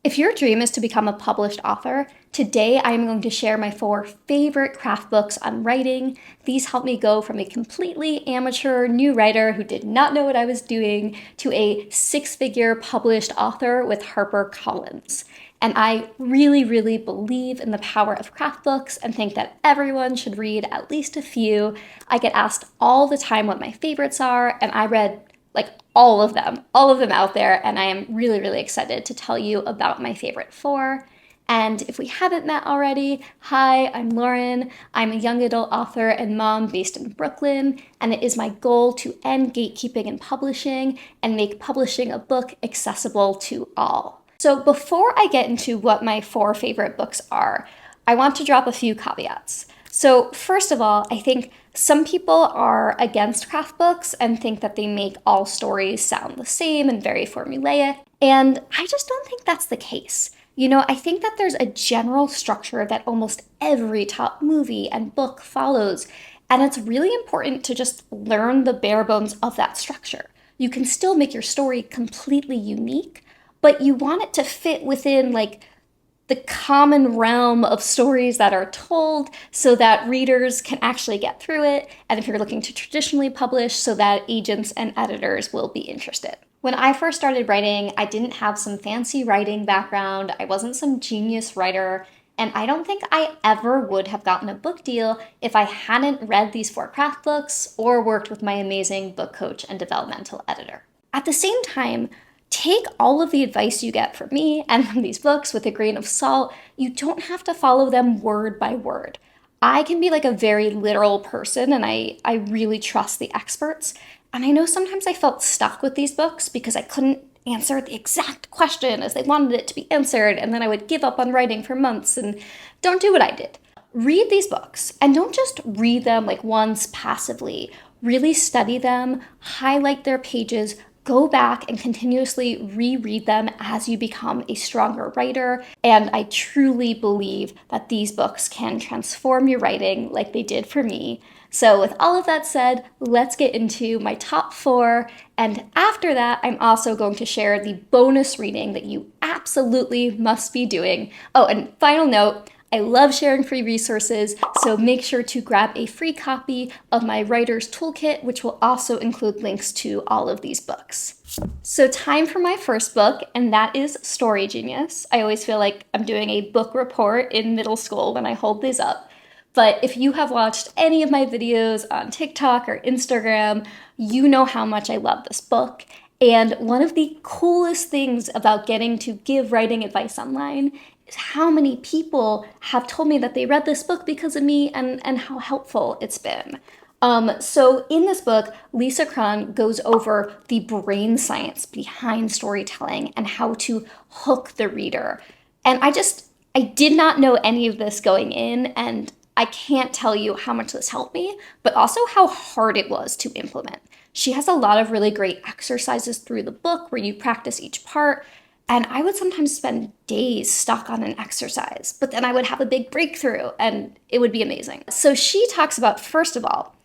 If your dream is to become a published author, today I am going to share my 4 favorite craft books on writing. These helped me go from a completely amateur new writer who did not know what I was doing to a 6-figure published author with HarperCollins. And I really, really believe in the power of craft books and think that everyone should read at least a few. I get asked all the time what my favorites are, and I read like all of them out there, and I am really, really excited to tell you about my favorite 4. And if we haven't met already, hi, I'm Lauren. I'm a young adult author and mom based in Brooklyn, and it is my goal to end gatekeeping in publishing and make publishing a book accessible to all. So before I get into what my 4 favorite books are, I want to drop a few caveats. So first of all, I think some people are against craft books and think that they make all stories sound the same and very formulaic, and I just don't think that's the case. I think that there's a general structure that almost every top movie and book follows, and it's really important to just learn the bare bones of that structure. You can still make your story completely unique, but you want it to fit within the common realm of stories that are told so that readers can actually get through it, and if you're looking to traditionally publish, so that agents and editors will be interested. When I first started writing, I didn't have some fancy writing background, I wasn't some genius writer, and I don't think I ever would have gotten a book deal if I hadn't read these 4 craft books or worked with my amazing book coach and developmental editor. At the same time, take all of the advice you get from me and from these books with a grain of salt. You don't have to follow them word by word. I can be a very literal person, and I really trust the experts. And I know sometimes I felt stuck with these books because I couldn't answer the exact question as they wanted it to be answered, and then I would give up on writing for months. And don't do what I did. Read these books, and don't just read them once passively. Really study them, highlight their pages, go back and continuously reread them as you become a stronger writer, and I truly believe that these books can transform your writing like they did for me. So with all of that said, let's get into my top 4, and after that, I'm also going to share the bonus reading that you absolutely must be doing. Oh, and final note, I love sharing free resources, so make sure to grab a free copy of my writer's toolkit, which will also include links to all of these books. So time for my first book, and that is Story Genius. I always feel like I'm doing a book report in middle school when I hold these up. But if you have watched any of my videos on TikTok or Instagram, you know how much I love this book. And one of the coolest things about getting to give writing advice online is how many people have told me that they read this book because of me and how helpful it's been. So in this book, Lisa Cron goes over the brain science behind storytelling and how to hook the reader. And I did not know any of this going in, and I can't tell you how much this helped me, but also how hard it was to implement. She has a lot of really great exercises through the book where you practice each part, and I would sometimes spend days stuck on an exercise, but then I would have a big breakthrough and it would be amazing. So she talks about, first of all,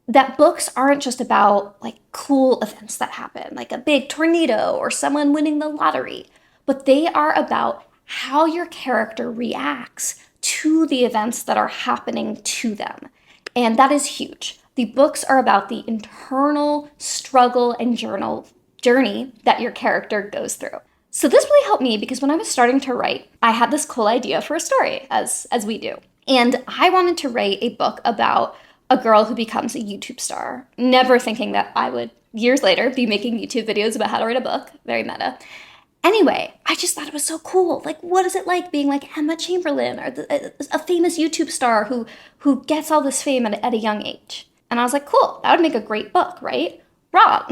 that books aren't just about cool events that happen, like a big tornado or someone winning the lottery, but they are about how your character reacts to the events that are happening to them. And that is huge. The books are about the internal struggle and journey that your character goes through. So this really helped me because when I was starting to write, I had this cool idea for a story, as we do. And I wanted to write a book about a girl who becomes a YouTube star, never thinking that I would, years later, be making YouTube videos about how to write a book. Very meta. Anyway, I just thought it was so cool. What is it like being like Emma Chamberlain, or a famous YouTube star who gets all this fame at a young age? And I was like, cool, that would make a great book, right? Wrong.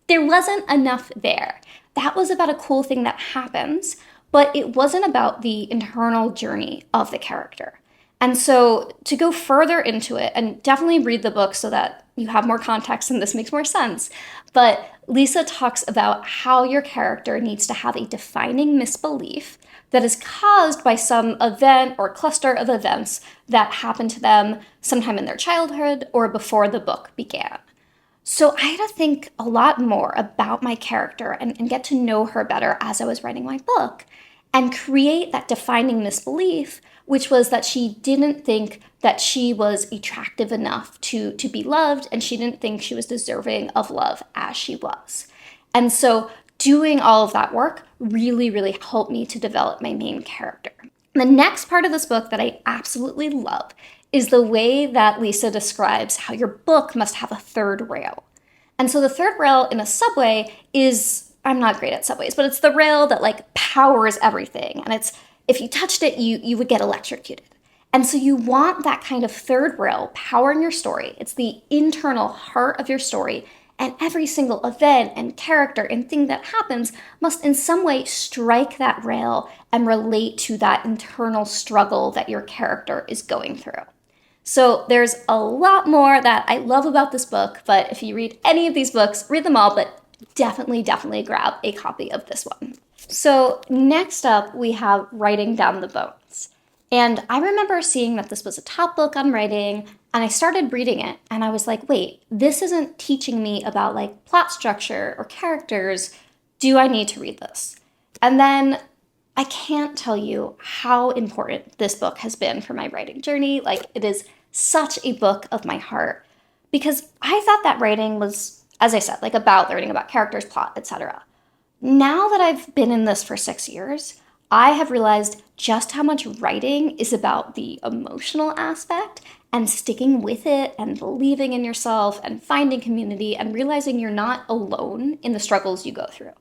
There wasn't enough there. That was about a cool thing that happens, but it wasn't about the internal journey of the character. And so to go further into it, and definitely read the book so that you have more context and this makes more sense, but Lisa talks about how your character needs to have a defining misbelief that is caused by some event or cluster of events that happened to them sometime in their childhood or before the book began. So I had to think a lot more about my character and get to know her better as I was writing my book. and create that defining misbelief, which was that she didn't think that she was attractive enough to be loved, and she didn't think she was deserving of love as she was. And so doing all of that work really, really helped me to develop my main character. The next part of this book that I absolutely love is the way that Lisa describes how your book must have a third rail. And so the third rail in a subway is, I'm not great at subways, but it's the rail that like powers everything. And it's, if you touched it, you would get electrocuted. And so you want that kind of third rail powering your story. It's the internal heart of your story. And every single event and character and thing that happens must in some way strike that rail and relate to that internal struggle that your character is going through. So there's a lot more that I love about this book, but if you read any of these books, read them all, but definitely grab a copy of this one. So next up, we have Writing Down the Bones. And I remember seeing that this was a top book on writing, and I started reading it, and I was like, wait, this isn't teaching me about like plot structure or characters. Do I need to read this? And then I can't tell you how important this book has been for my writing journey. Like, it is such a book of my heart, because I thought that writing was, as I said, like about learning about characters, plot, etc. Now that I've been in this for 6 years, I have realized just how much writing is about the emotional aspect and sticking with it and believing in yourself and finding community and realizing you're not alone in the struggles you go through.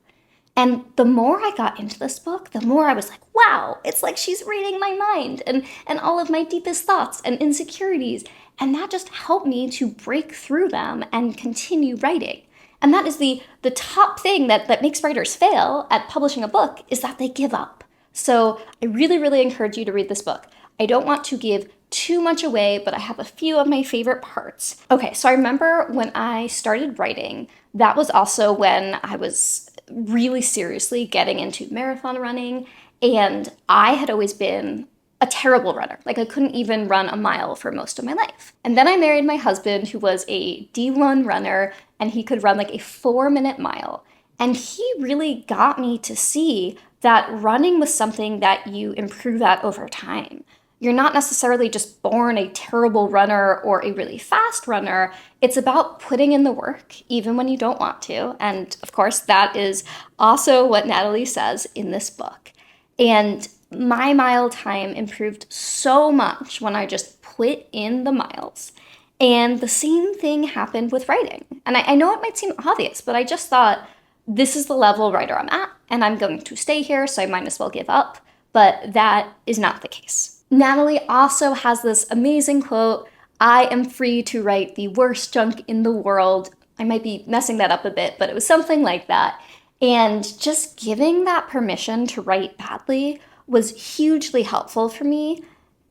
And the more I got into this book, the more I was like, wow, it's like she's reading my mind and all of my deepest thoughts and insecurities. And that just helped me to break through them and continue writing. And that is the top thing that makes writers fail at publishing a book, is that they give up. So I really, really encourage you to read this book. I don't want to give too much away, but I have a few of my favorite parts. Okay, so I remember when I started writing, that was also when I was really seriously getting into marathon running, and I had always been a terrible runner. Like, I couldn't even run a mile for most of my life. And then I married my husband, who was a D1 runner, and he could run like a 4-minute mile. And he really got me to see that running was something that you improve at over time. You're not necessarily just born a terrible runner or a really fast runner. It's about putting in the work, even when you don't want to. And of course, that is also what Natalie says in this book. And my mile time improved so much when I just put in the miles. And the same thing happened with writing. And I know it might seem obvious, but I just thought, this is the level writer I'm at, and I'm going to stay here, so I might as well give up. But that is not the case. Natalie also has this amazing quote, "I am free to write the worst junk in the world." I might be messing that up a bit, but it was something like that. And just giving that permission to write badly was hugely helpful for me.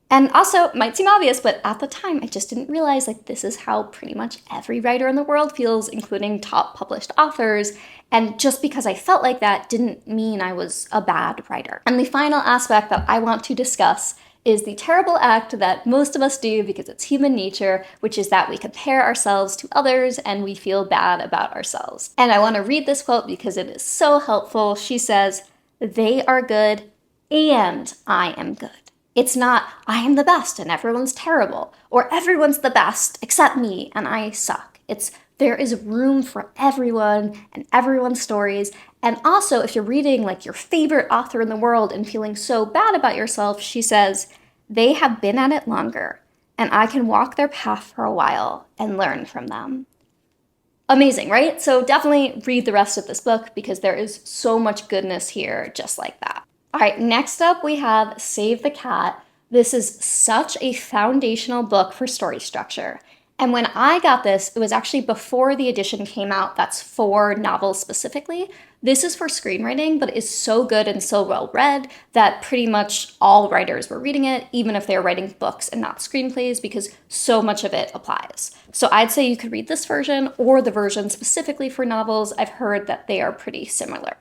And also, it might seem obvious, but at the time, I just didn't realize like this is how pretty much every writer in the world feels, including top published authors. And just because I felt like that didn't mean I was a bad writer. And the final aspect that I want to discuss is the terrible act that most of us do because it's human nature, which is that we compare ourselves to others and we feel bad about ourselves. And I want to read this quote because it is so helpful. She says, "They are good and I am good. It's not, I am the best and everyone's terrible, or everyone's the best except me and I suck. It's, there is room for everyone and everyone's stories." And also, if you're reading like your favorite author in the world and feeling so bad about yourself, she says, "They have been at it longer and I can walk their path for a while and learn from them." Amazing, right? So definitely read the rest of this book because there is so much goodness here just like that. All right, next up we have Save the Cat. This is such a foundational book for story structure. And when I got this, it was actually before the edition came out that's for novels specifically. This is for screenwriting, but it is so good and so well read that pretty much all writers were reading it, even if they're writing books and not screenplays, because so much of it applies. So I'd say you could read this version or the version specifically for novels. I've heard that they are pretty similar.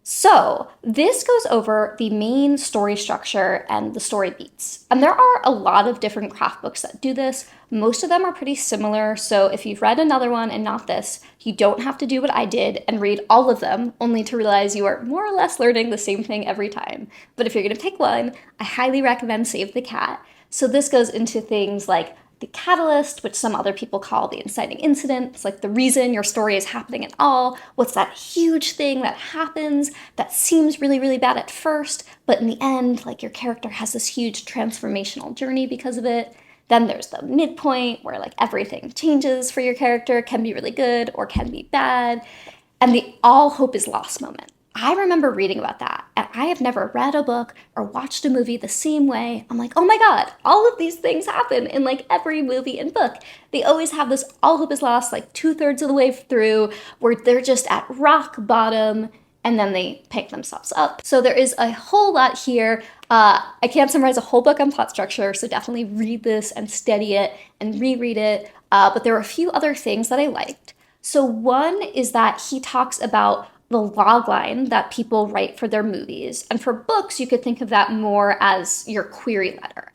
So this goes over the main story structure and the story beats. And there are a lot of different craft books that do this. Most of them are pretty similar. So if you've read another one and not this, you don't have to do what I did and read all of them, only to realize you are more or less learning the same thing every time. But if you're gonna pick one, I highly recommend Save the Cat. So this goes into things like the catalyst, which some other people call the inciting incident. It's like the reason your story is happening at all. What's that huge thing that happens that seems really, really bad at first, but in the end, like your character has this huge transformational journey because of it. Then there's the midpoint where like everything changes for your character, can be really good or can be bad. And the all hope is lost moment. I remember reading about that, and I have never read a book or watched a movie the same way. I'm like, oh my God, all of these things happen in like every movie and book. They always have this all hope is lost, like 2/3 of the way through, where they're just at rock bottom, and then they pick themselves up. So there is a whole lot here. I can't summarize a whole book on plot structure, so definitely read this and study it and reread it. But there are a few other things that I liked. So one is that he talks about the logline that people write for their movies. And for books, you could think of that more as your query letter.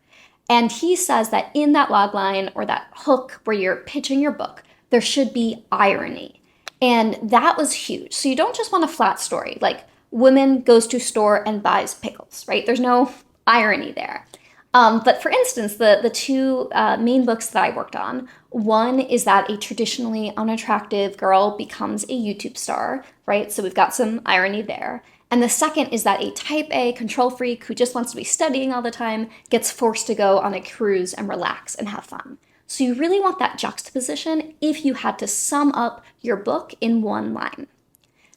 And he says that in that logline or that hook where you're pitching your book, there should be irony. And that was huge. So you don't just want a flat story, like woman goes to store and buys pickles, right? There's no irony there. But for instance, the two main books that I worked on, one is that a traditionally unattractive girl becomes a YouTube star, right? So we've got some irony there. And the second is that a type A control freak who just wants to be studying all the time gets forced to go on a cruise and relax and have fun. So you really want that juxtaposition if you had to sum up your book in one line.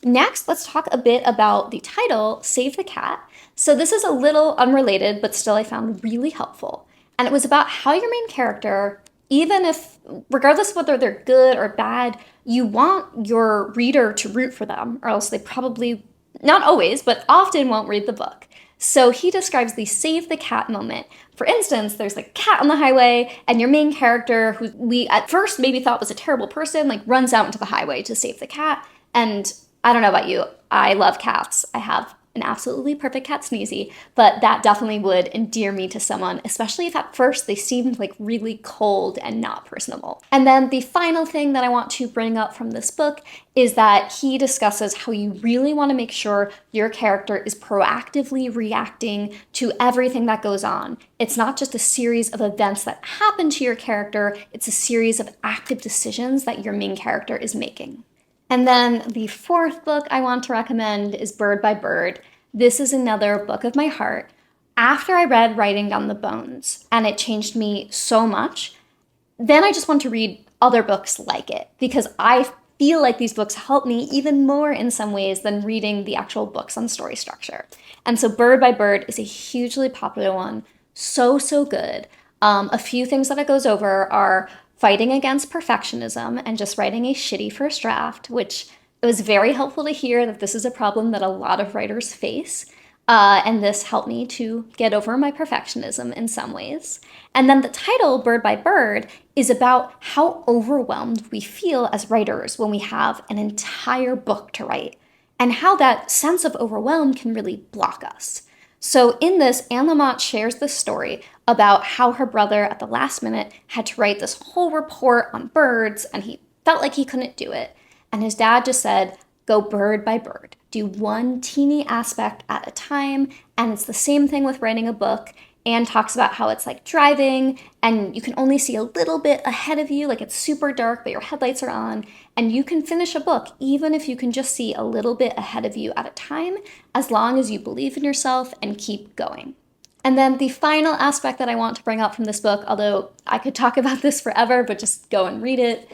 Next, let's talk a bit about the title, Save the Cat. So this is a little unrelated, but still I found really helpful. And it was about how your main character, even if, regardless of whether they're good or bad, you want your reader to root for them, or else they probably, not always, but often won't read the book. So he describes the save the cat moment. For instance, there's like a cat on the highway, and your main character, who we at first maybe thought was a terrible person, like runs out into the highway to save the cat. And I don't know about you, I love cats. I have an absolutely perfect cat, Sneezy, but that definitely would endear me to someone, especially if at first they seemed like really cold and not personable. And then the final thing that I want to bring up from this book is that he discusses how you really want to make sure your character is proactively reacting to everything that goes on. It's not just a series of events that happen to your character, it's a series of active decisions that your main character is making. And then the fourth book I want to recommend is Bird by Bird. This is another book of my heart. After I read Writing Down the Bones, and it changed me so much, then I just want to read other books like it, because I feel like these books help me even more in some ways than reading the actual books on story structure. And so Bird by Bird is a hugely popular one, so good. A few things that it goes over are fighting against perfectionism and just writing a shitty first draft, which it was very helpful to hear that this is a problem that a lot of writers face. And this helped me to get over my perfectionism in some ways. And then the title, Bird by Bird, is about how overwhelmed we feel as writers when we have an entire book to write, and how that sense of overwhelm can really block us. So in this, Lamott shares the story about how her brother at the last minute had to write this whole report on birds, and he felt like he couldn't do it. And his dad just said, go bird by bird, do one teeny aspect at a time. And it's the same thing with writing a book. Anne talks about how it's like driving and you can only see a little bit ahead of you, like it's super dark, but your headlights are on, and you can finish a book even if you can just see a little bit ahead of you at a time, as long as you believe in yourself and keep going. And then the final aspect that I want to bring up from this book, although I could talk about this forever, but just go and read it,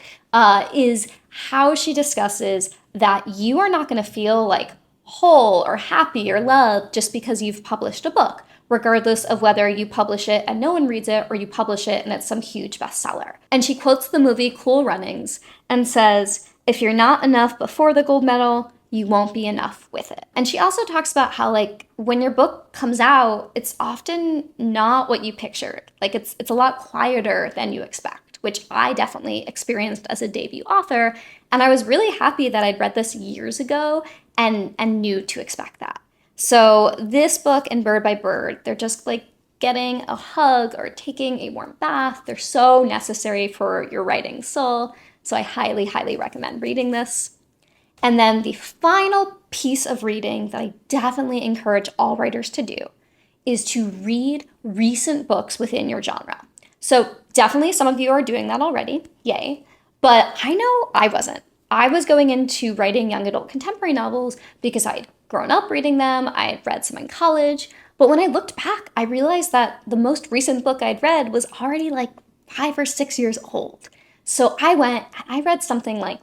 is how she discusses that you are not going to feel like whole or happy or loved just because you've published a book, regardless of whether you publish it and no one reads it or you publish it and it's some huge bestseller. And she quotes the movie Cool Runnings and says, if you're not enough before the gold medal, you won't be enough with it. And she also talks about how like when your book comes out, it's often not what you pictured. Like it's a lot quieter than you expect. which I definitely experienced as a debut author. And I was really happy that I'd read this years ago and knew to expect that. So this book and Bird by Bird, they're just like getting a hug or taking a warm bath. They're so necessary for your writing soul. So I highly, highly recommend reading this. And then the final piece of reading that I definitely encourage all writers to do is to read recent books within your genre. So definitely some of you are doing that already, yay. But I know I wasn't. I was going into writing young adult contemporary novels because I'd grown up reading them, I had read some in college. But when I looked back, I realized that the most recent book I'd read was already like 5 or 6 years old. So I went and I read something like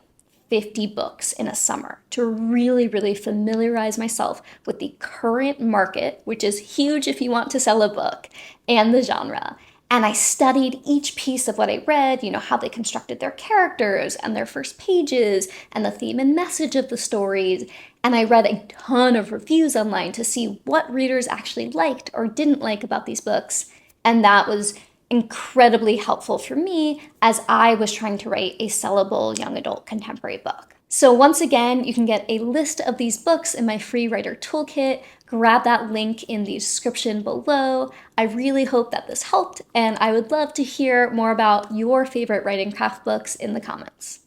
50 books in a summer to really, really familiarize myself with the current market, which is huge if you want to sell a book, and the genre. And I studied each piece of what I read, how they constructed their characters and their first pages and the theme and message of the stories. And I read a ton of reviews online to see what readers actually liked or didn't like about these books. And that was incredibly helpful for me as I was trying to write a sellable young adult contemporary book. So once again, you can get a list of these books in my free writer toolkit. Grab that link in the description below. I really hope that this helped, and I would love to hear more about your favorite writing craft books in the comments.